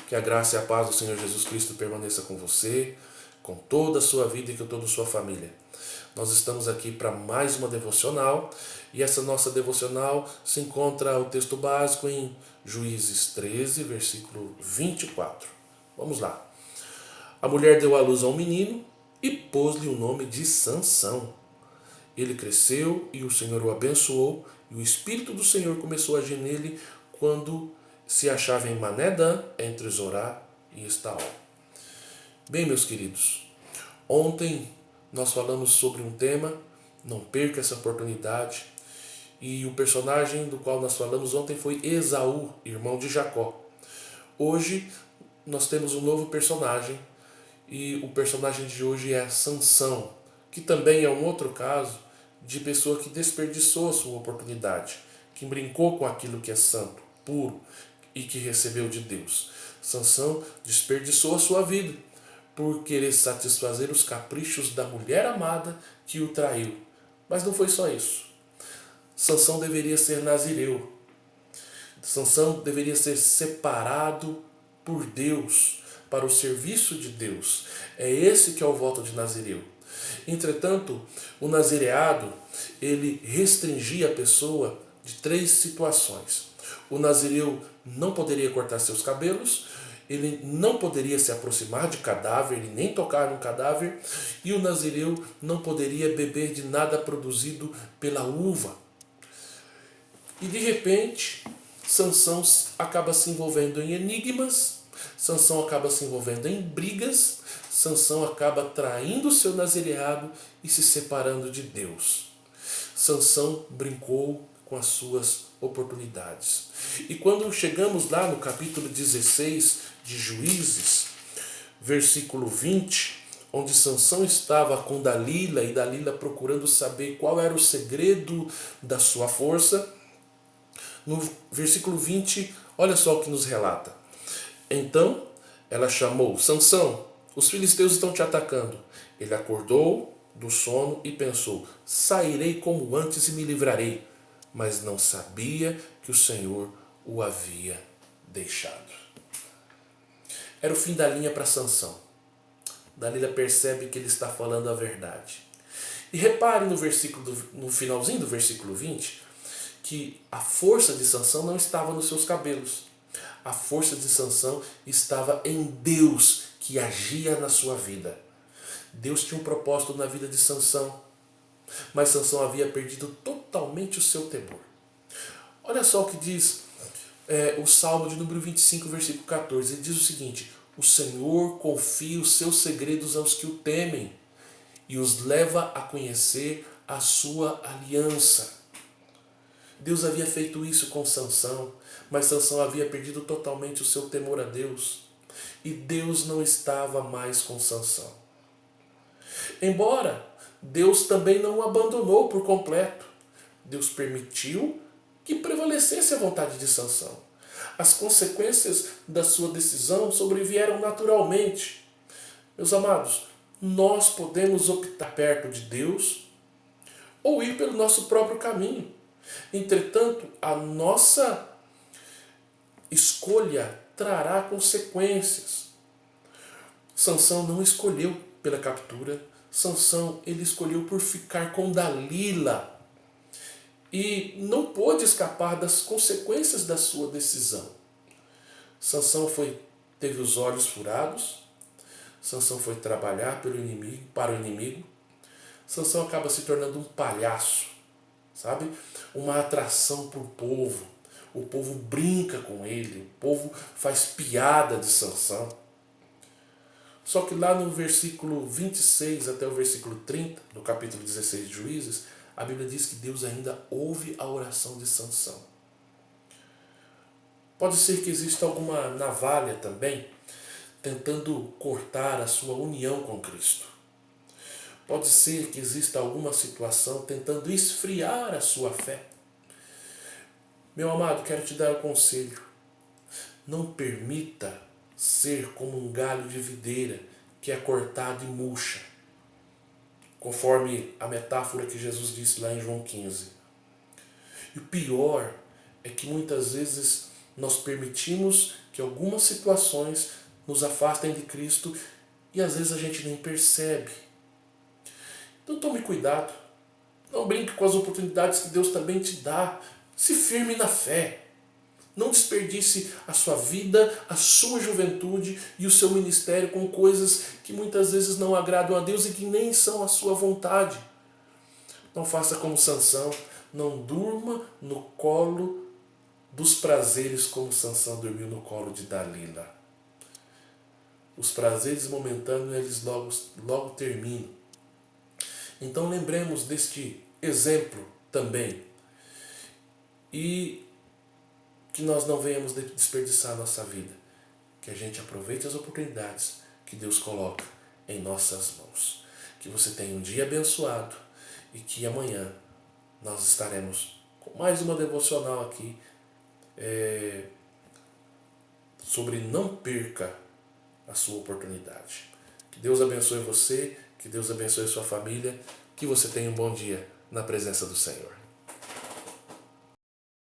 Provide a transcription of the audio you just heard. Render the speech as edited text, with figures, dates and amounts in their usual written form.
Que a graça e a paz do Senhor Jesus Cristo permaneça com você, com toda a sua vida e com toda a sua família. Nós estamos aqui para mais uma devocional e essa nossa devocional se encontra o texto básico em Juízes 13, versículo 24. Vamos lá. A mulher deu à luz a um menino e pôs-lhe o nome de Sansão. Ele cresceu e o Senhor o abençoou e o Espírito do Senhor começou a agir nele quando se achava em Manedã, entre Zorá e Estaol. Bem, meus queridos, ontem nós falamos sobre um tema, não perca essa oportunidade, e o personagem do qual nós falamos ontem foi Esaú, irmão de Jacó. Hoje nós temos um novo personagem, e o personagem de hoje é Sansão, que também é um outro caso de pessoa que desperdiçou a sua oportunidade, que brincou com aquilo que é santo, puro e que recebeu de Deus. Sansão desperdiçou a sua vida por querer satisfazer os caprichos da mulher amada que o traiu. Mas não foi só isso. Sansão deveria ser nazireu. Sansão deveria ser separado por Deus, para o serviço de Deus. É esse que é o voto de nazireu. Entretanto, o nazireado, ele restringia a pessoa de 3 situações. O nazireu não poderia cortar seus cabelos, ele não poderia se aproximar de cadáver, ele nem tocar no cadáver, e o nazireu não poderia beber de nada produzido pela uva. E de repente, Sansão acaba se envolvendo em enigmas, Sansão acaba se envolvendo em brigas, Sansão acaba traindo o seu nazireado e se separando de Deus. Sansão brincou com as suas oportunidades. E quando chegamos lá no capítulo 16 de Juízes, versículo 20, onde Sansão estava com Dalila e Dalila procurando saber qual era o segredo da sua força, no versículo 20, olha só o que nos relata. Então ela chamou: Sansão, os filisteus estão te atacando. Ele acordou do sono e pensou: sairei como antes e me livrarei. Mas não sabia que o Senhor o havia deixado. Era o fim da linha para Sansão. Dalila percebe que ele está falando a verdade. E repare no finalzinho do versículo 20, que a força de Sansão não estava nos seus cabelos. A força de Sansão estava em Deus que agia na sua vida. Deus tinha um propósito na vida de Sansão, mas Sansão havia perdido totalmente o seu temor. Olha só o que diz o Salmo de número 25, versículo 14. Ele diz o seguinte: o Senhor confia os seus segredos aos que o temem e os leva a conhecer a sua aliança. Deus havia feito isso com Sansão, mas Sansão havia perdido totalmente o seu temor a Deus. E Deus não estava mais com Sansão. Embora Deus também não o abandonou por completo, Deus permitiu que prevalecesse a vontade de Sansão. As consequências da sua decisão sobrevieram naturalmente. Meus amados, nós podemos optar perto de Deus ou ir pelo nosso próprio caminho. Entretanto, a nossa escolha trará consequências. Sansão não escolheu pela captura. Sansão, ele escolheu por ficar com Dalila. E não pôde escapar das consequências da sua decisão. Sansão teve os olhos furados. Sansão foi trabalhar para o inimigo. Sansão acaba se tornando um palhaço, sabe? Uma atração para o povo. O povo brinca com ele, o povo faz piada de Sansão. Só que lá no versículo 26 até o versículo 30, no capítulo 16 de Juízes, a Bíblia diz que Deus ainda ouve a oração de Sansão. Pode ser que exista alguma navalha também, tentando cortar a sua união com Cristo. Pode ser que exista alguma situação tentando esfriar a sua fé. Meu amado, quero te dar um conselho. Não permita ser como um galho de videira que é cortado e murcha, conforme a metáfora que Jesus disse lá em João 15. E o pior é que muitas vezes nós permitimos que algumas situações nos afastem de Cristo e às vezes a gente nem percebe. Então tome cuidado. Não brinque com as oportunidades que Deus também te dá. Se firme na fé. Não desperdice a sua vida, a sua juventude e o seu ministério com coisas que muitas vezes não agradam a Deus e que nem são a sua vontade. Não faça como Sansão. Não durma no colo dos prazeres como Sansão dormiu no colo de Dalila. Os prazeres momentâneos, eles logo terminam. Então lembremos deste exemplo também. E que nós não venhamos desperdiçar a nossa vida. Que a gente aproveite as oportunidades que Deus coloca em nossas mãos. Que você tenha um dia abençoado e que amanhã nós estaremos com mais uma devocional aqui sobre não perca a sua oportunidade. Que Deus abençoe você, que Deus abençoe a sua família, que você tenha um bom dia na presença do Senhor.